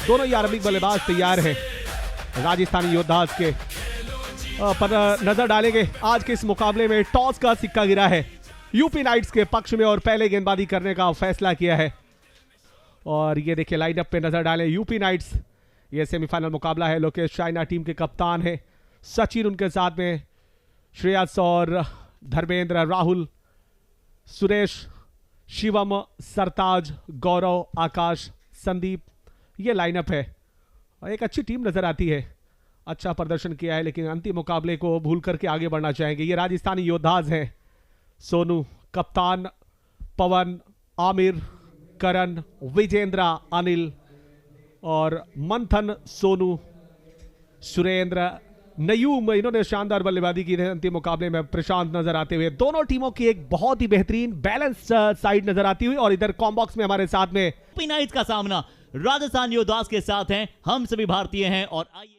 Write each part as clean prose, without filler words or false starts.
दोनों ही आरंभिक बल्लेबाज तैयार हैं राजस्थानी योद्धास के। पर नजर डालेंगे आज के इस मुकाबले में टॉस का सिक्का गिरा है यूपी नाइट्स के पक्ष में और पहले गेंदबाजी करने का फैसला किया है। और ये देखिए लाइनअप पे नजर डालें, यूपी नाइट्स ये सेमीफाइनल मुकाबला है। लोकेश चाइना टीम के कप्तान है, सचिन उनके साथ में, श्रेयस और धर्मेंद्र, राहुल, सुरेश, शिवम, सरताज, गौरव, आकाश, संदीप, ये लाइनअप है। और एक अच्छी टीम नजर आती है, अच्छा प्रदर्शन किया है, लेकिन अंतिम मुकाबले को भूल करके आगे बढ़ना चाहेंगे। ये राजस्थानी योद्धाज हैं, सोनू, कप्तान, पवन, आमिर, करण, विजेंद्र, अनिल और मंथन, सोनू, सुरेंद्र, नयूम, इन्होंने शानदार बल्लेबाजी की है। अंतिम मुकाबले में प्रशांत नजर आते हुए दोनों टीमों की एक बहुत ही बेहतरीन बैलेंस साइड नजर आती हुई। और इधर कॉम्बॉक्स में हमारे साथ में यूपी नाइट्स का सामना राजस्थान योद्धास के साथ है। हम सभी भारतीय हैं और आइए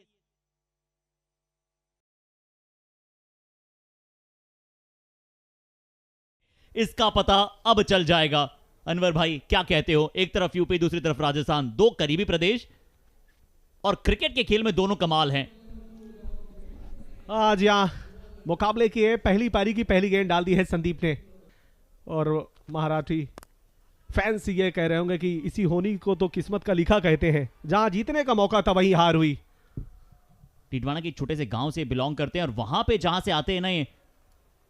इसका पता अब चल जाएगा। अनवर भाई क्या कहते हो? एक तरफ यूपी, दूसरी तरफ राजस्थान, दो करीबी प्रदेश और क्रिकेट के खेल में दोनों कमाल हैं। आज यहाँ मुकाबले की पहली पारी की पहली गेंद डाल दी है संदीप ने। और महाराठी फैंस ये कह रहे होंगे कि इसी होनी को तो किस्मत का लिखा कहते हैं, जहां जीतने का मौका था वहीं हार हुई। टिटवाना के छोटे से गांव से बिलोंग करते हैं और वहां पे जहां से आते हैं ना, ये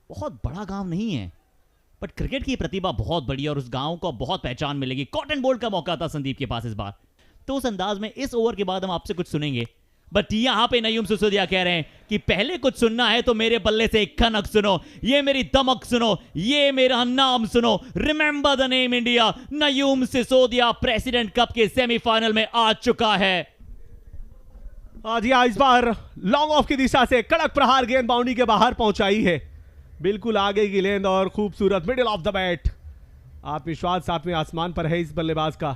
बहुत बड़ा गांव नहीं है, बट क्रिकेट की प्रतिभा बहुत बड़ी है और उस गांव को बहुत पहचान मिलेगी। कॉटन बोल्ट का मौका था संदीप के पास इस बार, तो उस अंदाज में इस ओवर के बाद हम आपसे कुछ सुनेंगे। बट यहां पे नयूम सिसोदिया कह रहे हैं कि पहले कुछ सुनना है तो मेरे बल्ले से एक खनक सुनो, ये मेरी दमक सुनो, ये मेरा नाम सुनो, remember the name India. Nayum Sisodia president cup के सेमीफाइनल में आ चुका है। आज यहाँ इस बार लॉन्ग ऑफ की दिशा से कड़क प्रहार गेंद बाउंड्री के बाहर पहुंचाई है, बिल्कुल आगे की गेंद और खूबसूरत मिडिल ऑफ द बैट। आत्मविश्वास साथ में आसमान पर है इस बल्लेबाज का।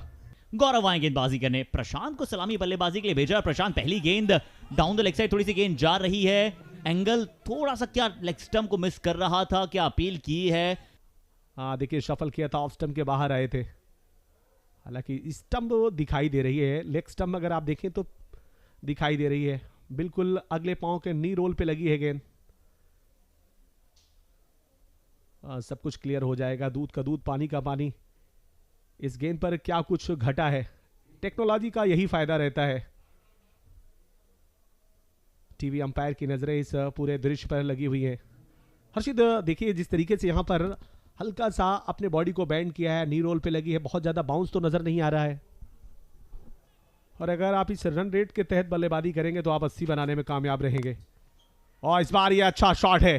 गौरव आए गेंदबाजी करने, प्रशांत को सलामी बल्लेबाजी के लिए भेजा। प्रशांत पहली गेंद डाउन द लेग साइड, थोड़ी सी गेंद जा रही है, एंगल थोड़ा सा क्या लेग स्टंप को मिस कर रहा था, क्या अपील की है? हाँ देखिए शफल किया था, ऑफ स्टंप के बाहर आए थे, हालांकि स्टंप दिखाई दे रही है, लेग स्टंप अगर आप देखें तो दिखाई दे रही है, बिल्कुल अगले पांव के नी रोल पे लगी है गेंद। सब कुछ क्लियर हो जाएगा, दूध का दूध पानी का पानी। इस गेंद पर क्या कुछ घटा है, टेक्नोलॉजी का यही फायदा रहता है। टीवी अंपायर की नजरें इस पूरे दृश्य पर लगी हुई है। हर्षित देखिए जिस तरीके से यहां पर हल्का सा अपने बॉडी को बैंड किया है, नी रोल पे लगी है, बहुत ज्यादा बाउंस तो नजर नहीं आ रहा है। और अगर आप इस रन रेट के तहत बल्लेबाजी करेंगे तो आप 80 बनाने में कामयाब रहेंगे। और इस बार ये अच्छा शॉट है,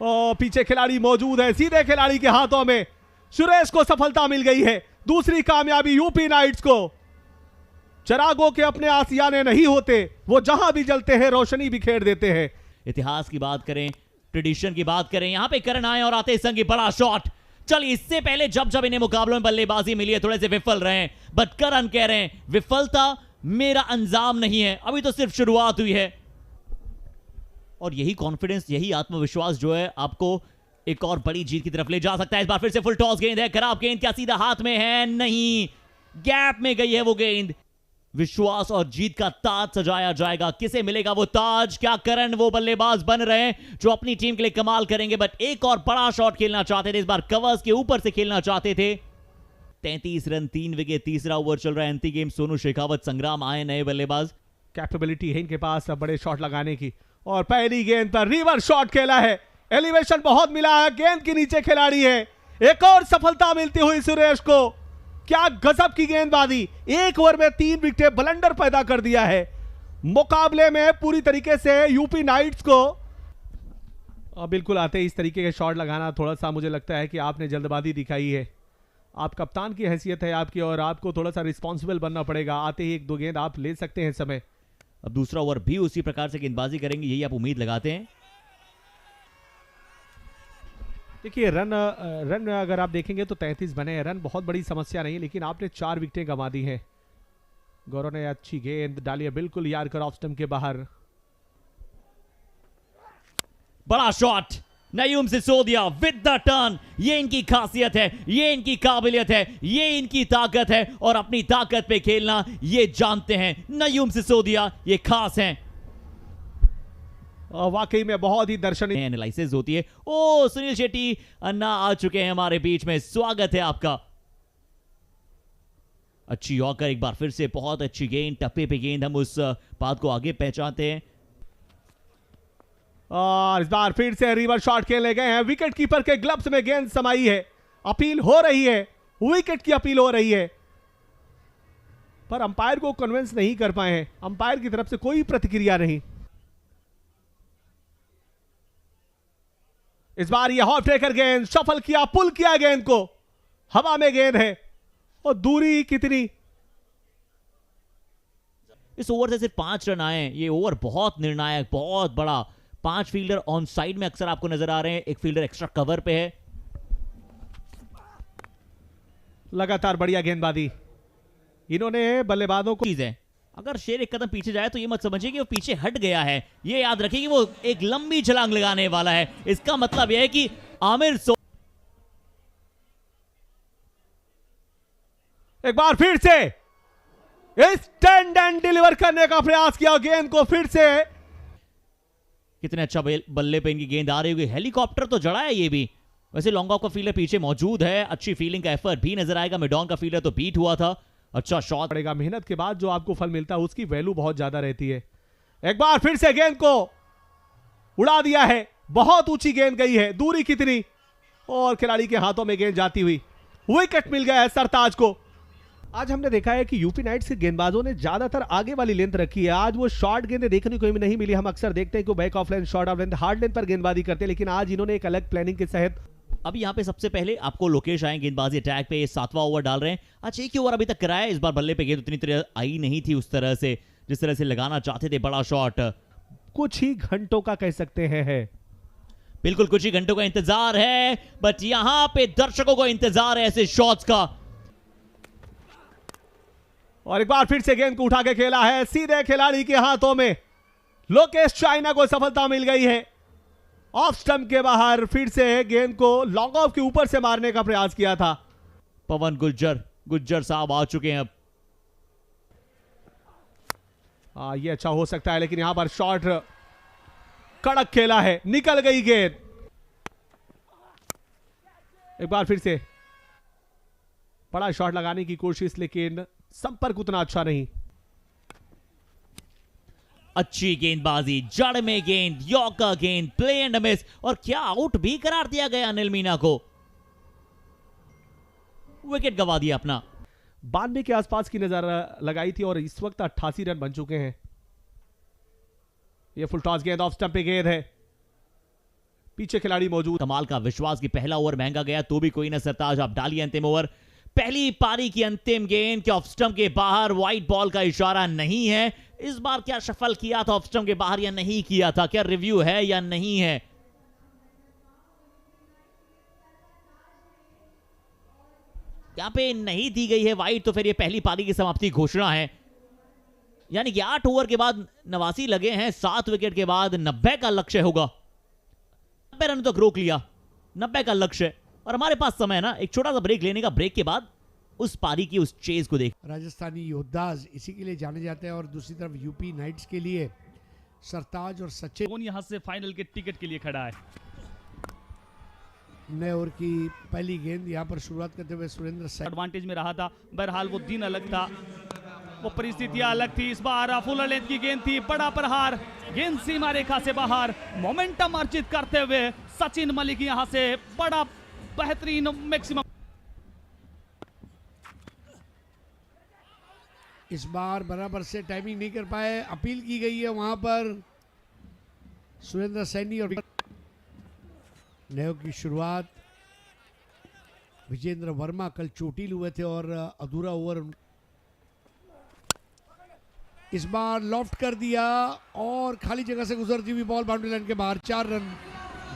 और पीछे खिलाड़ी मौजूद है, सीधे खिलाड़ी के हाथों में सुरेश को सफलता मिल गई है। दूसरी कामयाबी यूपी नाइट्स को। चरागों के अपने आसियाने नहीं होते, वो जहां भी जलते हैं रोशनी बिखेर देते हैं। इतिहास की बात करें, ट्रेडिशन की बात करें, यहां पे करण आए और आते संग बड़ा शॉट। चलिए इससे पहले जब जब इन्हें मुकाबलों में बल्लेबाजी मिली है थोड़े से विफल रहे हैं, बट करण कह रहे हैं विफलता मेरा अंजाम नहीं है, अभी तो सिर्फ शुरुआत हुई है। और यही कॉन्फिडेंस, यही आत्मविश्वास जो है आपको एक और बड़ी जीत की तरफ ले जा सकता है। इस बार फिर से फुल टॉस गेंद है, खराब गेंद, क्या सीधा हाथ में है? नहीं, गैप में गई है वो गेंद। विश्वास और जीत का ताज सजाया जाएगा, किसे मिलेगा वो ताज? क्या करण वो बल्लेबाज बन रहे हैं जो अपनी टीम के लिए कमाल करेंगे? बट एक और बड़ा शॉट खेलना चाहते थे, इस बार कवर्स के ऊपर से खेलना चाहते थे। 33 रन, 3 विकेट, तीसरा ओवर चल रहा है, अंतिम गेम। सोनू शेखावत, संग्राम आए नए बल्लेबाज। कैपेबिलिटी है इनके पास बड़े शॉट लगाने की, और पहली गेंद पर रिवर्स शॉट खेला है, एलिवेशन बहुत मिला है, गेंद के नीचे खिलाड़ी है। एक और सफलता मिलती हुई सुरेश को, क्या गजब की गेंदबाजी, एक ओवर में 3 विकेट, ब्लंडर पैदा कर दिया है। मुकाबले में पूरी तरीके से यूपी नाइट्स को बिल्कुल आते इस तरीके के शॉट लगाना, थोड़ा सा मुझे लगता है कि आपने जल्दबाजी दिखाई है। आप कप्तान की हैसियत है आपकी, और आपको थोड़ा सा रिस्पॉन्सिबल बनना पड़ेगा। आते ही 1-2 गेंद आप ले सकते हैं समय। अब दूसरा ओवर भी उसी प्रकार से गेंदबाजी करेंगे, यही आप उम्मीद लगाते हैं। देखिए रन अगर आप देखेंगे तो 33 बने हैं, रन बहुत बड़ी समस्या नहीं, लेकिन आपने 4 विकेटें गंवा दी हैं। गौरव ने अच्छी गेंद डाली है, बिल्कुल यार्कर ऑफ स्टंप के बाहर। बड़ा shot, Nayum Sisodia with the turn. ये इनकी खासियत है, ये इनकी काबिलियत है, ये इनकी ताकत है और अपनी ताकत पे खेलना ये जानते हैं। नयूम सिसोदिया ये खास हैं। वाकई में बहुत ही दर्शनीय एनालिसिस होती है। ओ सुनील शेट्टी अन्ना आ चुके हैं हमारे बीच में, स्वागत है आपका। अच्छी यॉर्कर, एक बार फिर से बहुत अच्छी गेंद, टप्पे पे गेंद, हम उस बात को आगे पहचानते हैं। और इस बार फिर से रिवर्स शॉट खेलने गए हैं, विकेट कीपर के ग्लव्स में गेंद समाई है, अपील हो रही है, विकेट की अपील हो रही है, पर अंपायर को कन्विंस नहीं कर पाए हैं। अंपायर की तरफ से कोई प्रतिक्रिया नहीं। इस बार यह हॉफ टेकर गेंद, शफल किया, पुल किया गेंद को, हवा में गेंद है और दूरी कितनी। इस ओवर से सिर्फ 5 रन आए। ये ओवर बहुत निर्णायक, बहुत बड़ा। 5 फील्डर ऑन साइड में अक्सर आपको नजर आ रहे हैं, एक फील्डर एक्स्ट्रा कवर पे है। लगातार बढ़िया गेंदबाजी इन्होंने बल्लेबाजों को। चीज है, अगर शेर एक कदम पीछे जाए तो ये मत समझिए कि वो पीछे हट गया है, ये याद रखिए कि वो एक लंबी छलांग लगाने वाला है। इसका मतलब यह है कि आमिर एक बार फिर से स्टैंड एंड डिलीवर करने का प्रयास किया, गेंद को फिर से। कितने अच्छा बल्ले पे इनकी गेंद आ रही होगी। हेलीकॉप्टर तो जड़ा है ये भी। वैसे लॉन्ग ऑफ का फील्डर पीछे मौजूद है, अच्छी फील्डिंग का एफर्ट भी नजर आएगा। मिडॉन का फील्डर तो बीट हुआ था, अच्छा शॉट पड़ेगा। मेहनत के बाद जो आपको फल मिलता है उसकी वैल्यू बहुत ज्यादा रहती है। एक बार फिर से गेंद को उड़ा दिया है, बहुत ऊंची गेंद गई है, दूरी कितनी, और खिलाड़ी के हाथों में गेंद जाती हुई विकेट मिल गया है सरताज को। आज हमने देखा है कि यूपी नाइट्स के गेंदबाजों ने ज्यादातर आगे वाली लेंथ रखी है। आज वो शॉर्ट गेंदें देखने को नहीं मिली। हम अक्सर देखते हैं कि back of length, short of length, hard length पर गेंदबाजी करते हैं, लेकिन आज इन्होंने एक अलग प्लानिंग के तहत। अभी यहाँ पे सबसे पहले आपको लोकेश आए गेंदबाजी अटैक पे, 7वां ओवर डाल रहे हैं। अच्छा, एक ही ओवर अभी तक कराया। इस बार बल्ले पे गेंद उतनी तरह आई नहीं थी उस तरह से जिस तरह से लगाना चाहते थे। बड़ा शॉट कुछ ही घंटों का कह सकते हैं बिल्कुल कुछ ही घंटों का इंतजार है, बट यहां पे दर्शकों को इंतजार है ऐसे शॉट्स का। और एक बार फिर से गेंद को उठा के खेला है सीधे खिलाड़ी के हाथों में। लोकेश चाइना को सफलता मिल गई है। ऑफ स्टंप के बाहर फिर से गेंद को लॉन्ग ऑफ के ऊपर से मारने का प्रयास किया था। पवन गुज्जर साहब आ चुके हैं अब। ये अच्छा हो सकता है, लेकिन यहां पर शॉट कड़क खेला है, निकल गई गेंद। एक बार फिर से बड़ा शॉट लगाने की कोशिश, लेकिन संपर्क उतना अच्छा नहीं। अच्छी गेंदबाजी, जड़ में गेंद, यॉर्कर गेंद, प्ले एंड मिस, और क्या आउट भी करार दिया गया अनिल मीना को। विकेट गवा दिया अपना। 92 के आसपास की नजर लगाई थी और इस वक्त 88 रन बन चुके हैं। यह फुल टॉस गेंद, ऑफ स्टंप पे गेंद है, पीछे खिलाड़ी मौजूद। कमाल का विश्वास की पहला ओवर महंगा गया तो भी कोई ना सरताज, आप डालिए अंतिम ओवर। पहली पारी की अंतिम गेंद के ऑफ स्टंप के बाहर, व्हाइट बॉल का इशारा नहीं है। इस बार क्या शफल किया था ऑफ स्टंप के बाहर या नहीं किया था, क्या रिव्यू है या नहीं है? यहां पे नहीं दी गई है वाइड, तो फिर ये पहली पारी की समाप्ति घोषणा है। यानी कि 8 ओवर के बाद 89 लगे हैं, 7 विकेट के बाद 90 का लक्ष्य होगा। 90 रन तक रोक लिया, 90 का लक्ष्य, और हमारे पास समय है ना एक छोटा सा ब्रेक लेने का। ब्रेक के बाद उस पारी की उस चेज को देख। राजस्थानी योद्धाज इसी के लिए जाने जाते हैं, और दूसरी तरफ यूपी नाइट्स के लिए सरताज और सचिन। कौन यहां से फाइनल के टिकट के लिए खड़ा है? नए ओवर की पहली गेंद यहां पर शुरुआत करते हुए सुरेंद्र सैनी एडवांटेज में रहा था। बहरहाल वो दिन अलग था, वो परिस्थितियां अलग थी। इस बार फुल लेंथ की गेंद थी, बड़ा प्रहार, गेंद सीमा रेखा से बाहर, मोमेंटम अर्जित करते हुए सचिन मलिक यहां से बड़ा बेहतरीन मैक्सिमम। इस बार बराबर से टाइमिंग नहीं कर पाए, अपील की गई है वहां पर सुरेंद्र सैनी। और नए ओवर की शुरुआत विजेंद्र वर्मा कल चोटिल हुए थे और अधूरा ओवर इस बार लॉफ्ट कर दिया और खाली जगह से गुजरती हुई बॉल बाउंड्री लाइन के बाहर। 4 रन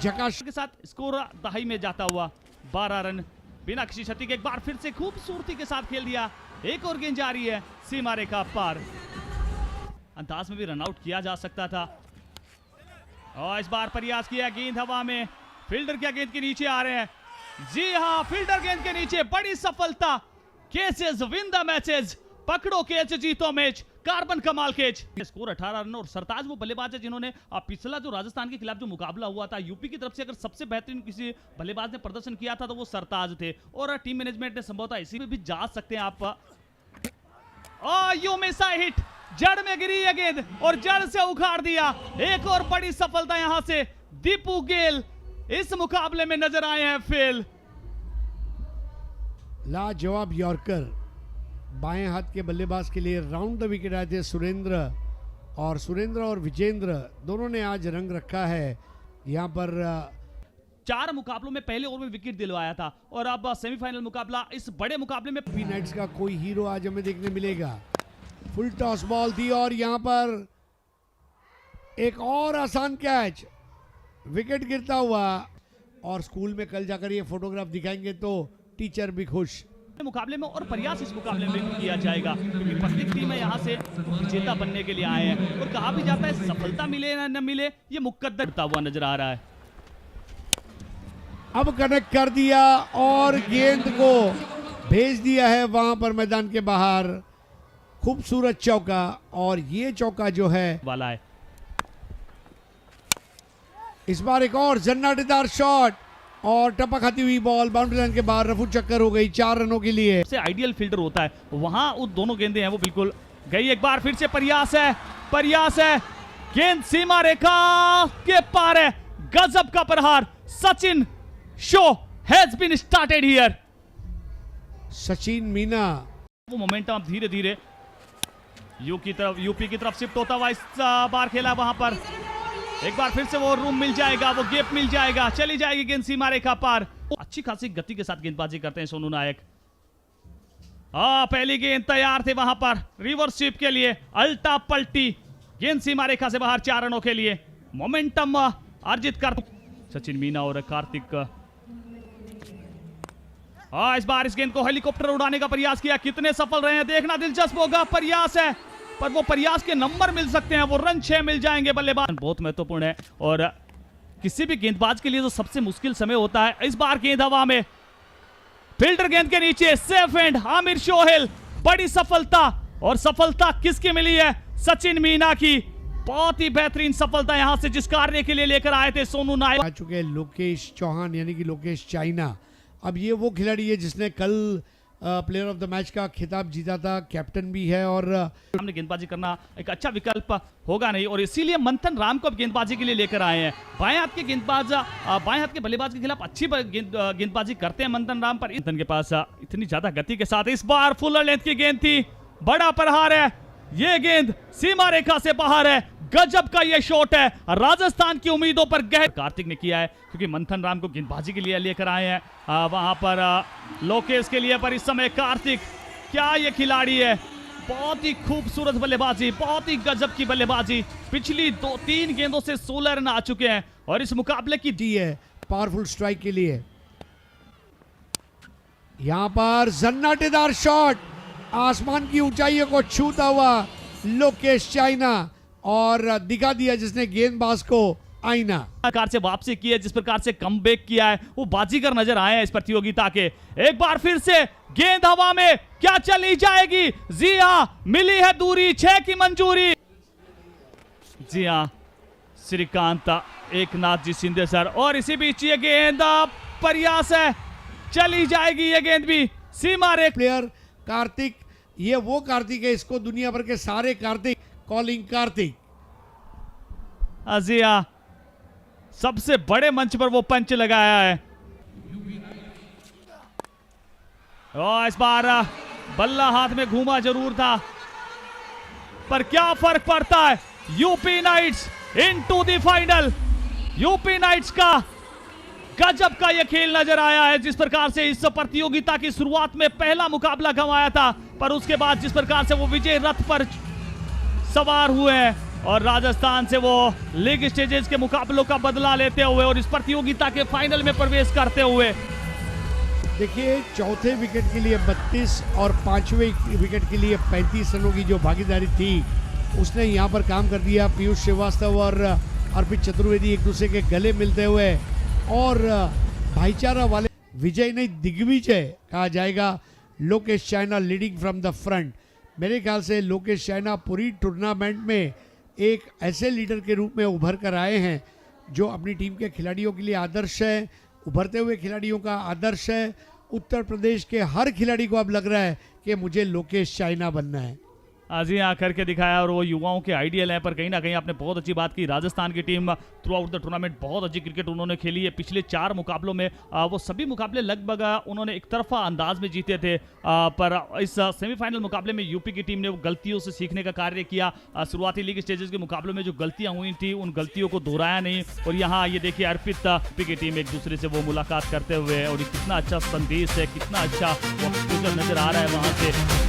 झकाश के साथ स्कोर दहाई में जाता हुआ 12 रन बिना किसी क्षति के। एक बार फिर से खूबसूरती के साथ खेल दिया, एक और गेंद जारी है सीमा रेखा पार। अंदाज में भी रन आउट किया जा सकता था, और इस बार प्रयास किया, गेंद हवा में, फील्डर क्या गेंद के नीचे आ रहे हैं। जी हां, फील्डर गेंद के नीचे, बड़ी सफलता। केसेस विन द मैचेस, पकड़ो कैच जीतो मैच, कार्बन कमाल कैच। Score 18 run. और सरताज वो बल्लेबाज है जिन्होंने पिछला जो राजस्थान के खिलाफ जो मुकाबला हुआ था यूपी की तरफ से, अगर सबसे बेहतरीन किसी बल्लेबाज ने प्रदर्शन किया था तो वो सरताज थे। और टीम मैनेजमेंट ने संभवतः इसी में भी जा सकते हैं आप। यू मिस अ हिट, जड़ में गिरी ये गेंद और जड़ से उखाड़ दिया। एक और बड़ी सफलता यहां से। दीपू गेल इस मुकाबले में नजर आए हैं फेल। लाजवाब यॉर्कर बाएं हाथ के बल्लेबाज के लिए राउंड द विकेट आए थे सुरेंद्र और विजेंद्र दोनों ने आज रंग रखा है। यहां पर 4 मुकाबलों में पहले ओवर में विकेट दिलवाया था और अब सेमीफाइनल मुकाबला, इस बड़े मुकाबले में यूपी नाइट्स का कोई हीरो आज हमें देखने मिलेगा। फुल टॉस बॉल दी और यहां पर एक और आसान कैच, विकेट गिरता हुआ। और स्कूल में कल जाकर ये फोटोग्राफ दिखाएंगे तो टीचर भी खुश। मुकाबले में और प्रयास इस मुकाबले में किया जाएगा क्योंकि प्रत्येक टीम है यहाँ से विजेता बनने के लिए आए हैं। और कहा भी जाता है सफलता मिले ना न मिले, ये मुकद्दर होता हुआ नजर आ रहा है। अब कनेक्ट कर दिया और गेंद को भेज दिया है वहां पर मैदान के बाहर। खूबसूरत चौका, और ये चौका जो है वाला है। इस बार एक और जन्नाटेदार शॉट और टपक खाती हुई बॉल बाउंड्री लाइन के बाहर, रफू चक्कर हो गई 4 रनों के लिए। सबसे आइडियल फील्डर होता है वहां, वो दोनों गेंदें हैं वो बिल्कुल गई। एक बार फिर से प्रयास है, गेंद सीमा रेखा के पार है। गजब का प्रहार। Sachin show has been started here. Sachin Meena वो मोमेंटम अब धीरे धीरे यूपी की तरफ शिफ्ट होता हुआ इस बार खेला वहां पर। एक बार फिर से वो रूम मिल जाएगा, वो गैप मिल जाएगा, चली जाएगी गेंद सीमा रेखा पार। अच्छी खासी गति के साथ गेंदबाजी करते हैं सोनू नायक। पहली गेंद तैयार थे वहां पर रिवर्स स्वीप के लिए, अल्टा पल्टी, गेंद सीमा रेखा से बाहर 4 रनों के लिए। मोमेंटम अर्जित कर सचिन मीना और कार्तिक। इस बार इस गेंद को हेलीकॉप्टर उड़ाने का प्रयास किया, कितने सफल रहे हैं देखना दिलचस्प होगा। प्रयास है पर वो प्रयास के नंबर मिल सकते हैं, वो रन 6 मिल जाएंगे। बल्लेबाज बहुत महत्वपूर्ण है और किसी भी गेंदबाज के लिए जो सबसे मुश्किल समय होता है। इस बार गेंद हवा में, फील्डर गेंद के नीचे, सेफ एंड आमिर शोहेल, बड़ी सफलता। और सफलता किसकी मिली है? सचिन मीना की। बहुत ही बेहतरीन सफलता यहां से जिस कार्य के लिए लेकर आए थे सोनू नायक। आ चुके लोकेश चौहान यानी कि लोकेश चाइना। अब ये वो खिलाड़ी है जिसने कल प्लेयर ऑफ द मैच का खिताब जीता था, कैप्टन भी है। और हमने गेंदबाजी करना एक अच्छा विकल्प होगा नहीं और इसीलिए मंथन राम को अब गेंदबाजी के लिए लेकर आए हैं। बाएं हाथ के गेंदबाज, बाएं हाथ के बल्लेबाज के खिलाफ अच्छी गेंदबाजी करते हैं मंथन राम, पर मंथन के पास इतनी ज्यादा गति के साथ इस बार फुल लेंथ की गेंद थी, बड़ा प्रहार है। ये गेंद सीमा रेखा से बाहर है, गजब का ये शॉट है। राजस्थान की उम्मीदों पर गहर कार्तिक ने किया है क्योंकि मंथन राम को गेंदबाजी के लिए लेकर आए हैं वहां पर लोकेश के लिए। पर इस समय कार्तिक, क्या ये खिलाड़ी है, बहुत ही खूबसूरत बल्लेबाजी, बहुत ही गजब की बल्लेबाजी। पिछली 2-3 गेंदों से 16 रन आ चुके हैं और इस मुकाबले की दी है पावरफुल स्ट्राइक के लिए। यहां पर जन्नाटेदार शॉट, आसमान की ऊंचाइयों को छूता हुआ लोकेश चाइना, और दिखा दिया जिसने गेंदबाज को आईना। प्रकार से वापसी की है, जिस प्रकार से कमबैक किया है, वो बाजीगर नजर आए हैं इस प्रतियोगिता के। एक बार फिर से गेंद हवा में, क्या चली जाएगी? जी हां, मिली है दूरी, 6 की मंजूरी। जी हां, श्रीकांत एकनाथ जी शिंदे सर। और इसी बीच ये गेंद प्रयास है, चली जाएगी ये गेंद भी सीमा रेखा। प्लेयर कार्तिक, ये वो कार्तिक है, इसको दुनिया भर के सारे कार्तिक कॉलिंग कार्तिक। जी हां, सबसे बड़े मंच पर वो पंच लगाया है। और इस बार बल्ला हाथ में घूमा जरूर था, पर क्या फर्क पड़ता है। UP Knights into the final. UP Knights का गजब का यह खेल नजर आया है, जिस प्रकार से इस प्रतियोगिता की शुरुआत में पहला मुकाबला गंवाया था, पर उसके बाद जिस प्रकार से वो विजय रथ पर सवार हुए हैं और राजस्थान से वो लीग स्टेजेस के मुकाबलों का बदला लेते हुए और इस प्रतियोगिता के फाइनल में प्रवेश करते हुए। देखिए, चौथे विकेट के लिए 32 और 5वें विकेट के लिए 35 रनों की जो भागीदारी थी, उसने यहां पर काम कर दिया। पीयूष श्रीवास्तव और अर्पित चतुर्वेदी एक दूसरे के गले मिलते हुए और भाईचारा वाले विजय नहीं दिग्विजय कहा जाएगा। Lokesh China leading from the front. मेरे ख्याल से लोकेश चाइना पूरी टूर्नामेंट में एक ऐसे लीडर के रूप में उभर कर आए हैं जो अपनी टीम के खिलाड़ियों के लिए आदर्श है, उभरते हुए खिलाड़ियों का आदर्श है। उत्तर प्रदेश के हर खिलाड़ी को अब लग रहा है कि मुझे लोकेश चाइना बनना है। आज यहाँ करके दिखाया और वो युवाओं के आइडियल हैं। पर कहीं ना कहीं आपने बहुत अच्छी बात की। राजस्थान की team through out the tournament बहुत अच्छी क्रिकेट उन्होंने खेली है। पिछले 4 मुकाबलों में वो सभी मुकाबले लगभग उन्होंने एक तरफा अंदाज में जीते थे। पर इस सेमीफाइनल मुकाबले में यूपी की टीम ने वो गलतियों से सीखने का कार्य किया। शुरुआती लीग स्टेजेस के मुकाबलों में जो गलतियां हुई थी उन गलतियों को दोहराया नहीं। और यहाँ ये देखिए अर्पित यूपी की टीम एक दूसरे से वो मुलाकात करते हुए और कितना अच्छा संदेश है, कितना अच्छा वो नजर आ रहा है वहाँ से।